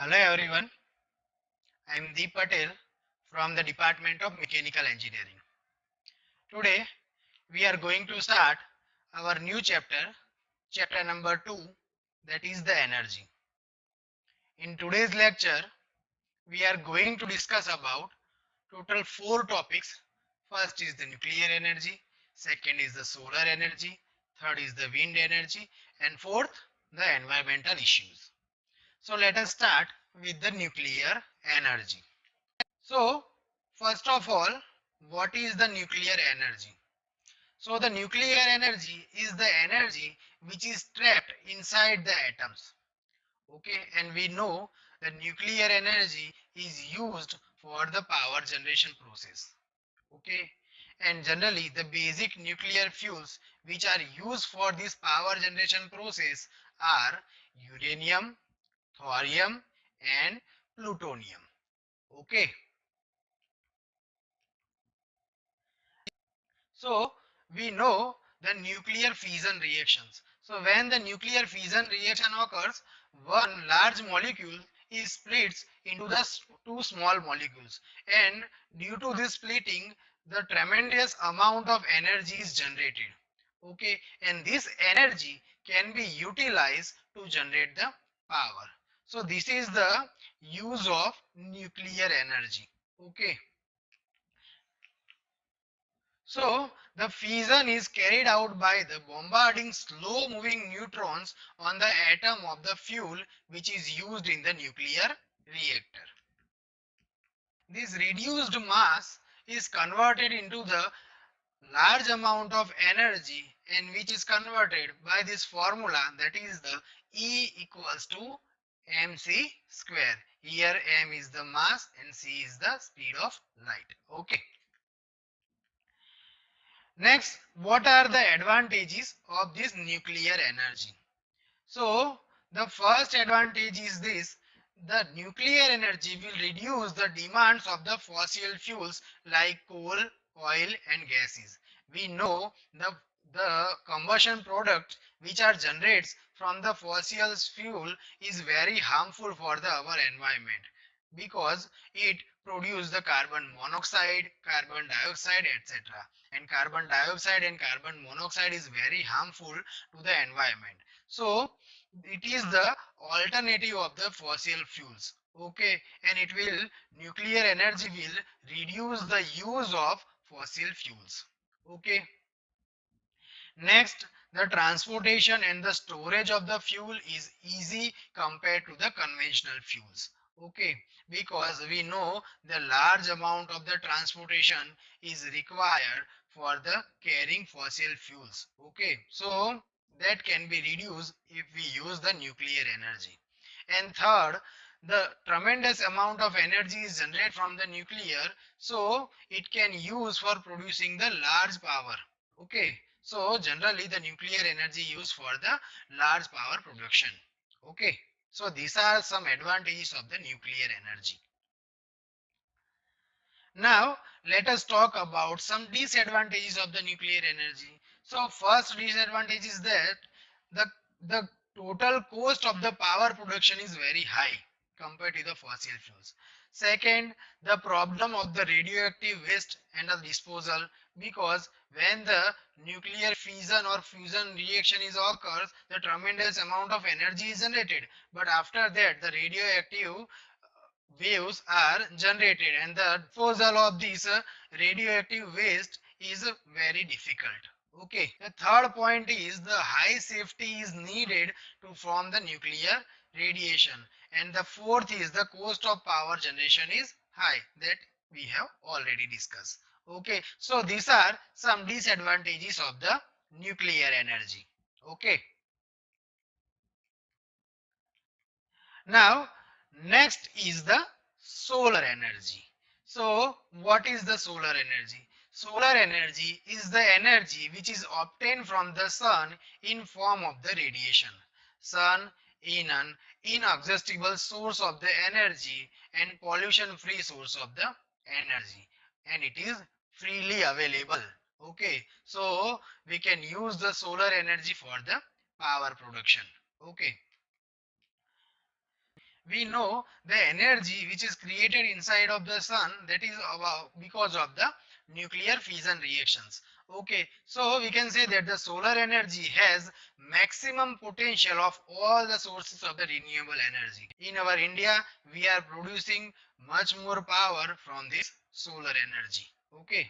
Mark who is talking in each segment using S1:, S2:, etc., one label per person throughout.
S1: Hello everyone, I am Deep Patel from the Department of Mechanical Engineering. Today we are going to start our new chapter number 2, that is the energy. In today's lecture, we are going to discuss about total 4 topics. First is the nuclear energy, second is the solar energy, third is the wind energy, and fourth, the environmental issues. So let us start with the nuclear energy. So, first of all, what is the nuclear energy? So, the nuclear energy is the energy which is trapped inside the atoms. Okay, and we know the nuclear energy is used for the power generation process. Okay, and generally the basic nuclear fuels which are used for this power generation process are uranium, thorium, and plutonium. Okay. So we know the nuclear fission reactions. So when the nuclear fission reaction occurs, one large molecule is splits into the two small molecules, and due to this splitting, the tremendous amount of energy is generated. Okay, and this energy can be utilized to generate the power. So this is the use of nuclear energy. Okay. So, the fission is carried out by the bombarding slow moving neutrons on the atom of the fuel which is used in the nuclear reactor. This reduced mass is converted into the large amount of energy and which is converted by this formula, that is the E equals to mc square. Here m is the mass and c is the speed of light. Okay. Next, what are the advantages of this nuclear energy? So, the first advantage is this: the nuclear energy will reduce the demands of the fossil fuels like coal, oil, and gases. We know the combustion product which are generates from the fossil fuel is very harmful for our environment because it produces the carbon monoxide, carbon dioxide, etc. And carbon dioxide and carbon monoxide is very harmful to the environment. So it is the alternative of the fossil fuels. Okay, and it will nuclear energy will reduce the use of fossil fuels. Okay. Next, the transportation and the storage of the fuel is easy compared to the conventional fuels. Okay, because we know the large amount of the transportation is required for the carrying fossil fuels. Okay, so that can be reduced if we use the nuclear energy. And third, the tremendous amount of energy is generated from the nuclear, so it can use for producing the large power. Okay, so generally the nuclear energy used for the large power production. Okay, so these are some advantages of the nuclear energy. Now let us talk about some disadvantages of the nuclear energy. So first disadvantage is that the the total cost of the power production is very high compared to the fossil fuels. Second, the problem of the radioactive waste and the disposal, because when the nuclear fission or fusion reaction is occurs, the tremendous amount of energy is generated, but after that the radioactive waves are generated and the disposal of this radioactive waste is very difficult. Okay, the third point is the high safety is needed to form the nuclear radiation, and the fourth is the cost of power generation is high, that we have already discussed. Okay, so these are some disadvantages of the nuclear energy. Okay. Now, next is the solar energy. So, what is the solar energy? Solar energy is the energy which is obtained from the sun in form of the radiation. Sun is an inexhaustible source of the energy and pollution-free source of the energy, and it is freely available. Okay, so we can use the solar energy for the power production. Okay. we know the energy which is created inside of the sun, that is about because of the nuclear fission reactions. Okay, so we can say that the solar energy has maximum potential of all the sources of the renewable energy. In our India, we are producing much more power from this solar energy. Okay,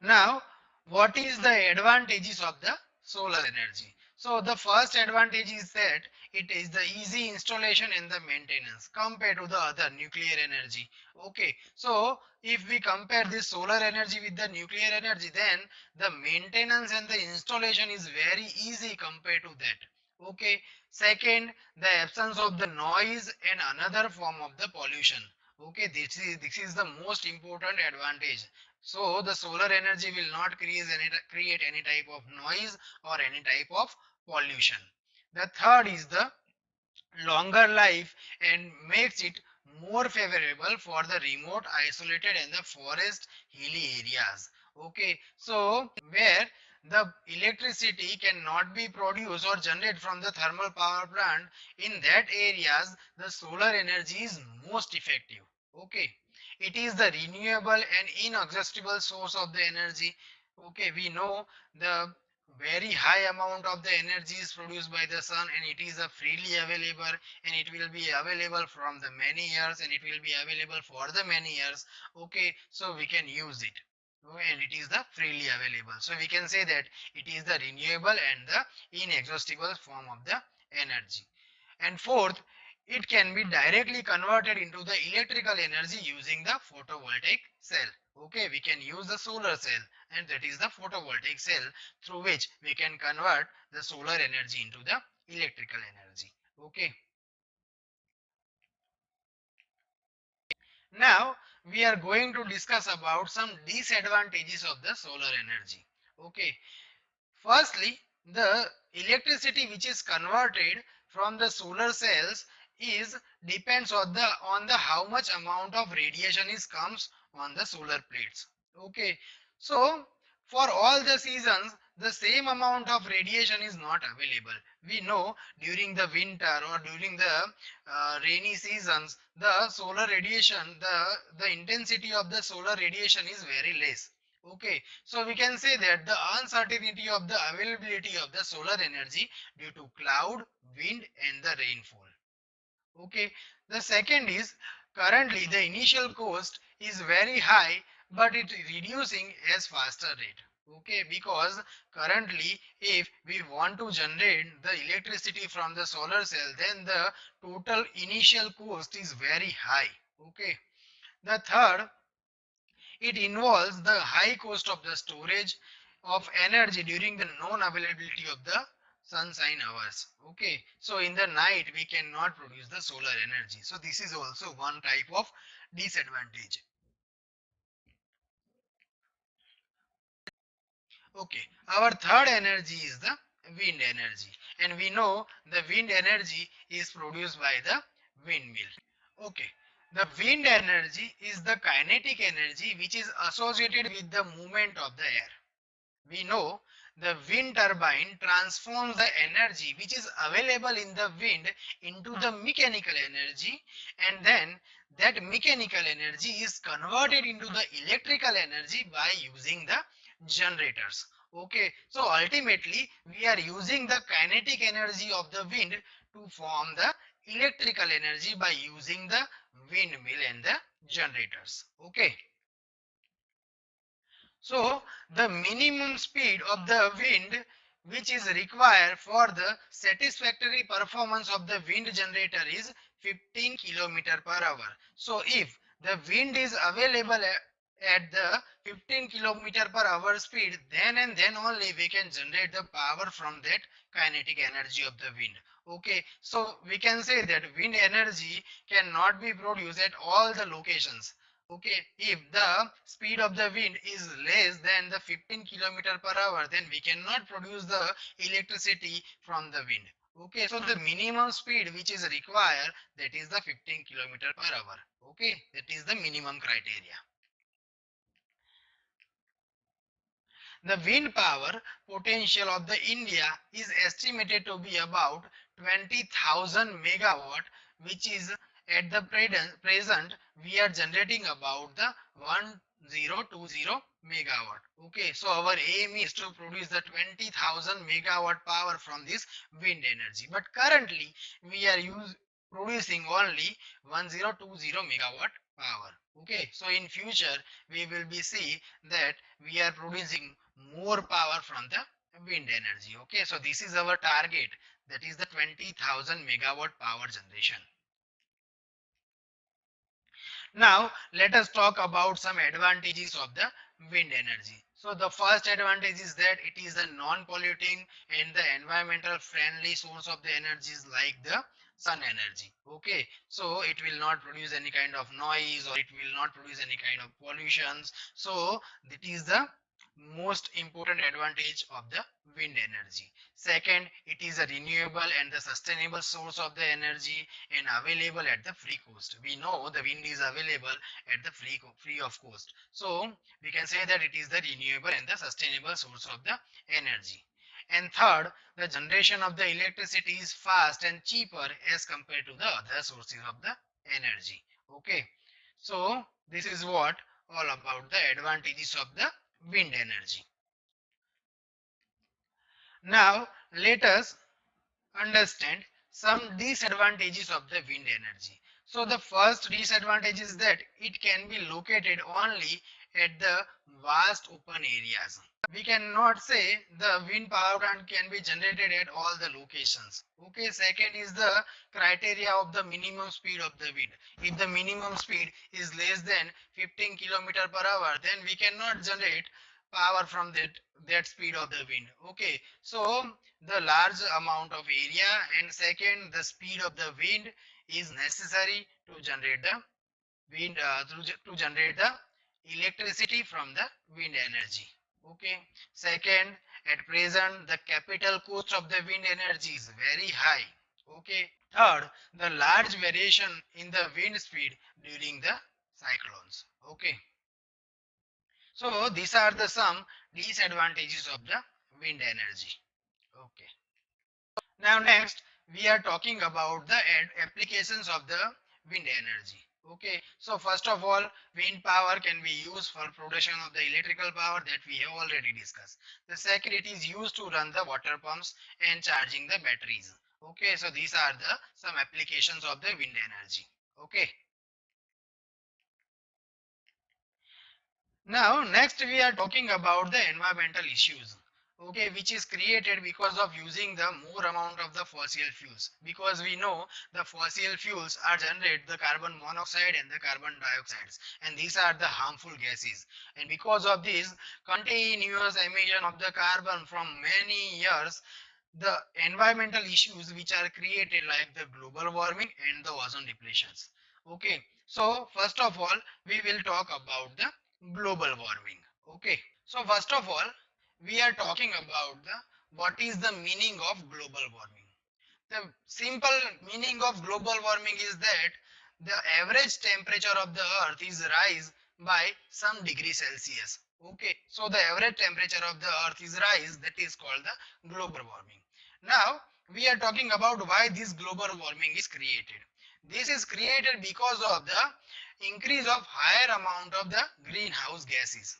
S1: now, what is the advantages of the solar energy? So the first advantage is that it is the easy installation and the maintenance compared to the other nuclear energy. Okay, so if we compare this solar energy with the nuclear energy, then the maintenance and the installation is very easy compared to that. Okay, second, the absence of the noise and another form of the pollution. Okay, this is the most important advantage. So the solar energy will not create any type of noise or any type of pollution. The third is the longer life and makes it more favorable for the remote, isolated and the forest hilly areas. Okay, so where the electricity cannot be produced or generated from the thermal power plant, in that areas the solar energy is most effective. Okay, it is the renewable and inexhaustible source of the energy. Okay, we know the very high amount of the energy is produced by the sun, and it is a freely available, and it will be available from the many years, and it will be available for the many years. Okay, so we can use it. Okay, and it is the freely available, so we can say that it is the renewable and the inexhaustible form of the energy. And fourth, it can be directly converted into the electrical energy using the photovoltaic cell. Okay, we can use the solar cell, and that is the photovoltaic cell, through which we can convert the solar energy into the electrical energy. Okay, now we are going to discuss about some disadvantages of the solar energy. Okay, firstly, the electricity which is converted from the solar cells is depends on the how much amount of radiation is comes on the solar plates. Okay, so for all the seasons the same amount of radiation is not available. We know during the winter or during the rainy seasons the solar radiation, the intensity of the solar radiation is very less. Okay, so we can say that the uncertainty of the availability of the solar energy due to cloud, wind and the rainfall. Okay, the second is currently the initial cost is very high, but it reducing as faster rate. Okay, because currently if we want to generate the electricity from the solar cell, then the total initial cost is very high. Okay, the third, it involves the high cost of the storage of energy during the non-availability of the sunshine hours. Okay, so in the night we cannot produce the solar energy. So this is also one type of disadvantage. Okay, our third energy is the wind energy, and we know the wind energy is produced by the windmill. Okay, the wind energy is the kinetic energy which is associated with the movement of the air. We know the wind turbine transforms the energy which is available in the wind into the mechanical energy, and then that mechanical energy is converted into the electrical energy by using the generators. Okay, so ultimately we are using the kinetic energy of the wind to form the electrical energy by using the windmill and the generators. Okay, so the minimum speed of the wind which is required for the satisfactory performance of the wind generator is 15 km per hour. So if the wind is available at the 15 km per hour speed, then and then only we can generate the power from that kinetic energy of the wind. Okay, so we can say that wind energy cannot be produced at all the locations. Okay, if the speed of the wind is less than the 15 kilometer per hour, then we cannot produce the electricity from the wind. Okay, so the minimum speed which is required, that is the 15 kilometer per hour. Okay, that is the minimum criteria. The wind power potential of the India is estimated to be about 20,000 megawatt, which is at the present we are generating about the 1020 megawatt. Okay, so our aim is to produce the 20,000 megawatt power from this wind energy, but currently we are producing only 1020 megawatt power. Okay, so in future we will be see that we are producing more power from the wind energy. Okay, so this is our target, that is the 20,000 megawatt power generation. Now let us talk about some advantages of the wind energy. So the first advantage is that it is a non-polluting and the environmental friendly source of the energies like the sun energy. Okay, so it will not produce any kind of noise or it will not produce any kind of pollutions. So that is the most important advantage of the wind energy. Second, it is a renewable and the sustainable source of the energy and available at the free cost. We know the wind is available at the free of cost. So we can say that it is the renewable and the sustainable source of the energy. And third, the generation of the electricity is fast and cheaper as compared to the other sources of the energy. Okay. So this is what all about the advantages of the wind energy. Now let us understand some disadvantages of the wind energy. So the first disadvantage is that it can be located only at the vast open areas. We cannot say the wind power plant can be generated at all the locations. Okay, second is the criteria of the minimum speed of the wind. If the minimum speed is less than 15 km per hour, then we cannot generate power from that speed of the wind. Okay, so the large amount of area and second the speed of the wind is necessary to generate the wind to generate the electricity from the wind energy. Okay, second, at present the capital cost of the wind energy is very high. Okay, third, the large variation in the wind speed during the cyclones. Okay, so these are the some disadvantages of the wind energy. Okay, now next we are talking about the applications of the wind energy. Okay, so first of all, wind power can be used for production of the electrical power that we have already discussed. The second, it is used to run the water pumps and charging the batteries. Okay, so these are the some applications of the wind energy. Okay, now, next we are talking about the environmental issues, okay, which is created because of using the more amount of the fossil fuels. Because we know the fossil fuels are generate the carbon monoxide and the carbon dioxides, and these are the harmful gases. And because of this continuous emission of the carbon from many years, the environmental issues which are created like the global warming and the ozone depletions. Okay, so first of all we will talk about the global warming. Okay, so first of all we are talking about the what is the meaning of global warming. The simple meaning of global warming is that the average temperature of the earth is rise by some degree Celsius. Okay, so the average temperature of the earth is rise, that is called the global warming. Now we are talking about why this global warming is created. This is created because of the increase of higher amount of the greenhouse gases.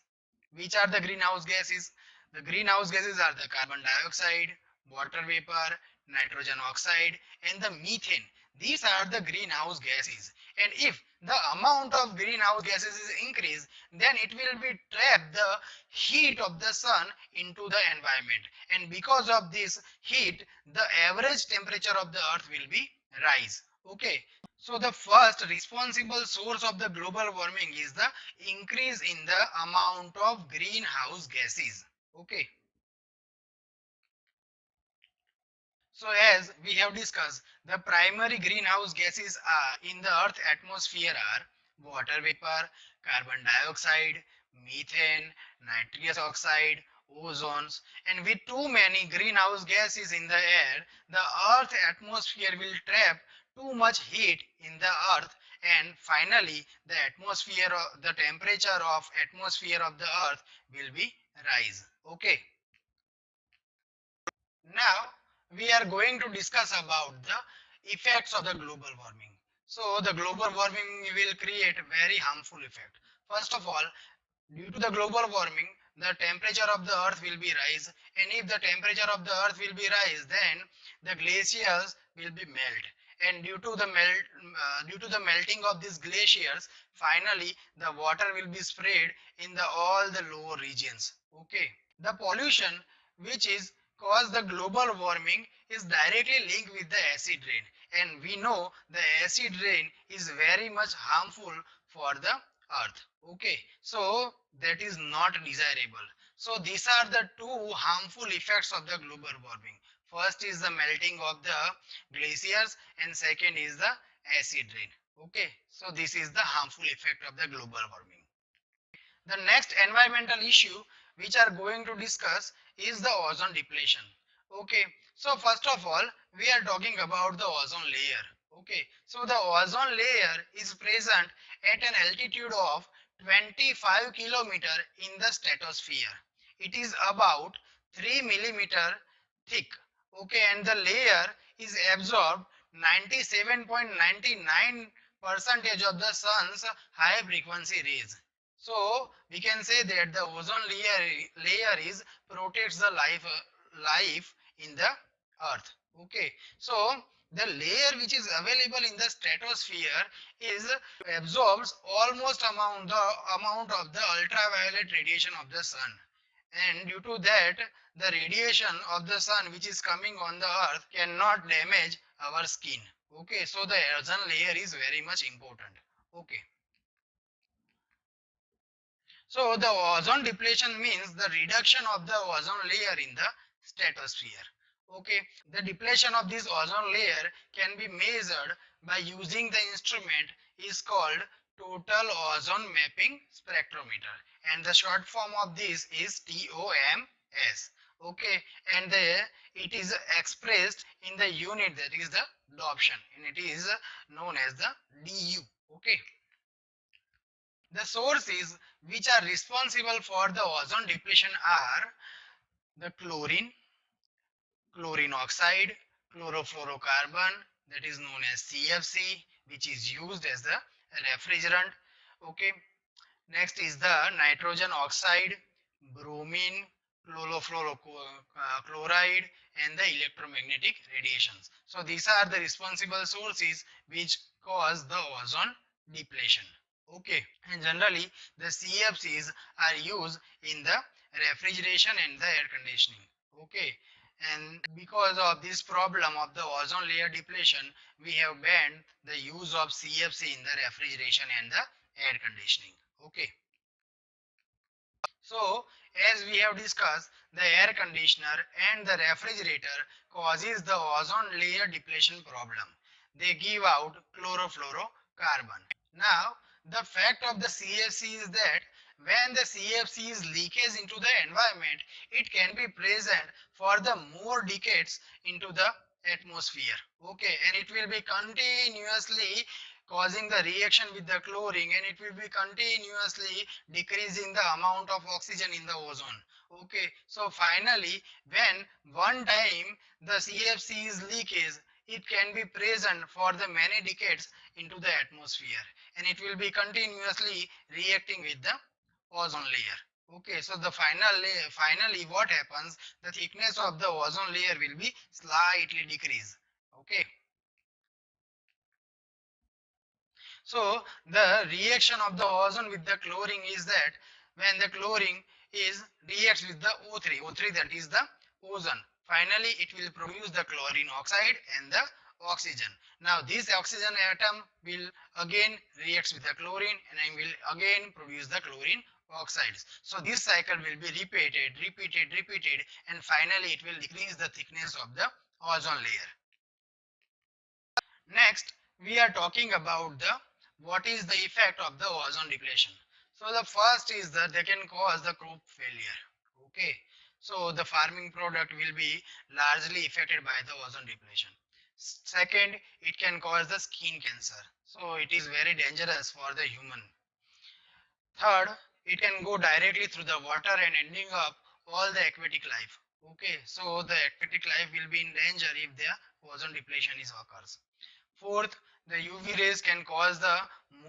S1: Which are the greenhouse gases? The greenhouse gases are the carbon dioxide, water vapor, nitrogen oxide, and the methane. These are the greenhouse gases. And if the amount of greenhouse gases is increased, then it will be trap the heat of the sun into the environment. And because of this heat, the average temperature of the earth will be rise. Okay. So the first responsible source of the global warming is the increase in the amount of greenhouse gases. Okay. So as we have discussed, the primary greenhouse gases are in the earth atmosphere are water vapor, carbon dioxide, methane, nitrous oxide, ozones, and with too many greenhouse gases in the air, the earth atmosphere will trap too much heat in the earth, and finally the atmosphere the temperature of atmosphere of the earth will be rise. Okay, now we are going to discuss about the effects of the global warming. So the global warming will create very harmful effect. First of all, due to the global warming, the temperature of the earth will be rise, and if the temperature of the earth will be rise, then the glaciers will be melt, and due to the melting of these glaciers, finally the water will be spread in the all the lower regions. Okay, the pollution which is cause the global warming is directly linked with the acid rain, and we know the acid rain is very much harmful for the earth. Okay, so that is not desirable. So these are the two harmful effects of the global warming. First is the melting of the glaciers, and second is the acid rain. Okay, so this is the harmful effect of the global warming. The next environmental issue which are going to discuss is the ozone depletion. Okay, so first of all, we are talking about the ozone layer. Okay, so the ozone layer is present at an altitude of 25 kilometer in the stratosphere. It is about 3 millimeter thick. Okay, and the layer is absorbed 97.99 percentage of the sun's high frequency rays. So we can say that the ozone layer is protects the life in the earth. Okay, so the layer which is available in the stratosphere is absorbs almost amount of the ultraviolet radiation of the sun, and due to that the radiation of the sun which is coming on the earth cannot damage our skin. Okay, so the ozone layer is very much important. Okay, so the ozone depletion means the reduction of the ozone layer in the stratosphere. Okay, the depletion of this ozone layer can be measured by using the instrument is called total ozone mapping spectrometer, and the short form of this is TOMS. Okay, and it is expressed in the unit that is the adoption, and it is known as the DU. Okay, the sources which are responsible for the ozone depletion are the chlorine oxide, chlorofluorocarbon, that is known as CFC, which is used as the refrigerant. Okay, next is the nitrogen oxide, bromine, chlorofluorochloride, and the electromagnetic radiations. So these are the responsible sources which cause the ozone depletion. Okay, and generally the CFCs are used in the refrigeration and the air conditioning. Okay, and because of this problem of the ozone layer depletion, we have banned the use of CFC in the refrigeration and the air conditioning. Okay, so as we have discussed, the air conditioner and the refrigerator causes the ozone layer depletion problem. They give out chlorofluorocarbon. Now, the fact of the CFC is that when the CFC is leakage into the environment, it can be present for the more decades into the atmosphere. Okay, and it will be continuously causing the reaction with the chlorine, and it will be continuously decreasing the amount of oxygen in the ozone. Okay, so finally when one time the CFC is leakage, it can be present for the many decades into the atmosphere, and it will be continuously reacting with the ozone layer. Okay, so the finally what happens, the thickness of the ozone layer will be slightly decrease. Okay, so the reaction of the ozone with the chlorine is that when the chlorine is reacts with the O3 that is the ozone, finally it will produce the chlorine oxide and the oxygen. Now this oxygen atom will again reacts with the chlorine and will again produce the chlorine oxides. So this cycle will be repeated, and finally it will decrease the thickness of the ozone layer. Next, we are talking about the what is the effect of the ozone depletion. So the first is that they can cause the crop failure. Okay, so the farming product will be largely affected by the ozone depletion. Second, it can cause the skin cancer. So it is very dangerous for the human. Third, it can go directly through the water and ending up all the aquatic life. Okay, so the aquatic life will be in danger if the ozone depletion is occurs. Fourth, the UV rays can cause the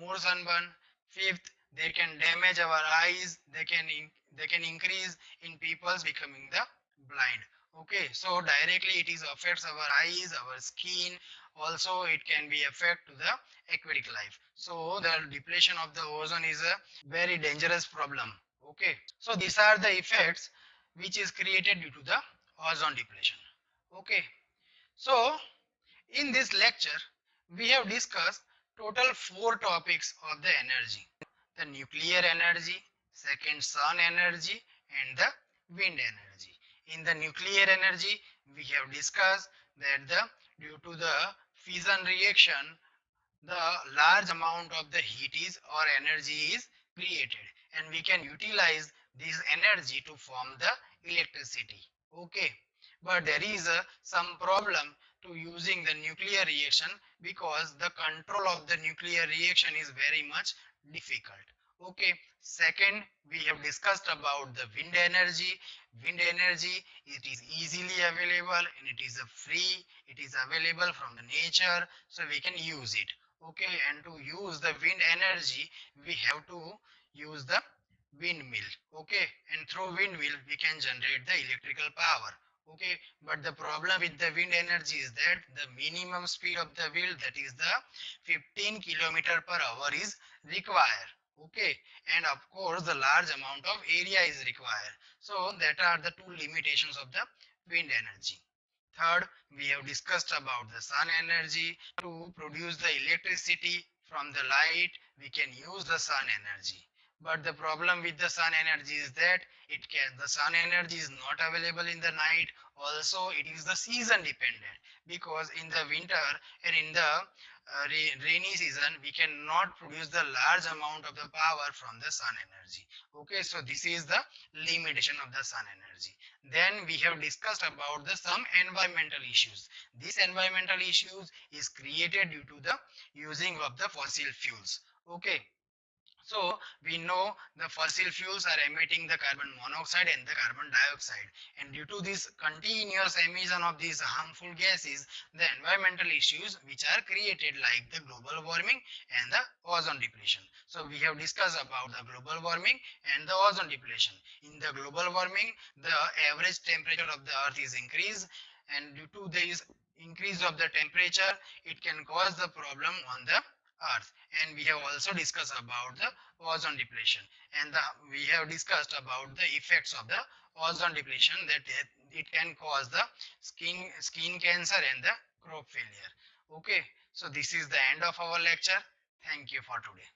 S1: more sunburn. Fifth, they can damage our eyes. They can increase in people's becoming the blind. Okay, so directly it is affects our eyes, our skin. Also, it can be affect to the aquatic life. So the depletion of the ozone is a very dangerous problem. Okay, so these are the effects which is created due to the ozone depletion. Okay, so in this lecture, we have discussed total 4 topics of the energy. The nuclear energy, second sun energy and the wind energy. In the nuclear energy, we have discussed that due to the fission reaction, the large amount of the heat is or energy is created and we can utilize this energy to form the electricity. Okay, but there is some problem to using the nuclear reaction because the control of the nuclear reaction is very much difficult. Okay, second, we have discussed about the wind energy. Wind energy, it is easily available and it is free, it is available from the nature, so we can use it. Okay, and to use the wind energy we have to use the windmill. Okay, and through windmill we can generate the electrical power. Okay, but the problem with the wind energy is that the minimum speed of the wind, that is the 15 kilometer per hour is required. Okay, and of course the large amount of area is required. So that are the 2 limitations of the wind energy. Third, we have discussed about the sun energy. To produce the electricity from the light, we can use the sun energy. But the problem with the sun energy is that the sun energy is not available in the night. Also, it is the season dependent because in the winter and in the rainy season, we cannot produce the large amount of the power from the sun energy. Okay, so this is the limitation of the sun energy. Then we have discussed about the some environmental issues. These environmental issues is created due to the using of the fossil fuels. Okay, so we know the fossil fuels are emitting the carbon monoxide and the carbon dioxide, and due to this continuous emission of these harmful gases, the environmental issues which are created like the global warming and the ozone depletion. So we have discussed about the global warming and the ozone depletion. In the global warming, the average temperature of the earth is increased, and due to this increase of the temperature, it can cause the problem on the earth. And we have also discussed about the ozone depletion, and we have discussed about the effects of the ozone depletion, that it can cause the skin cancer and the crop failure. Okay, so this is the end of our lecture. Thank you for today.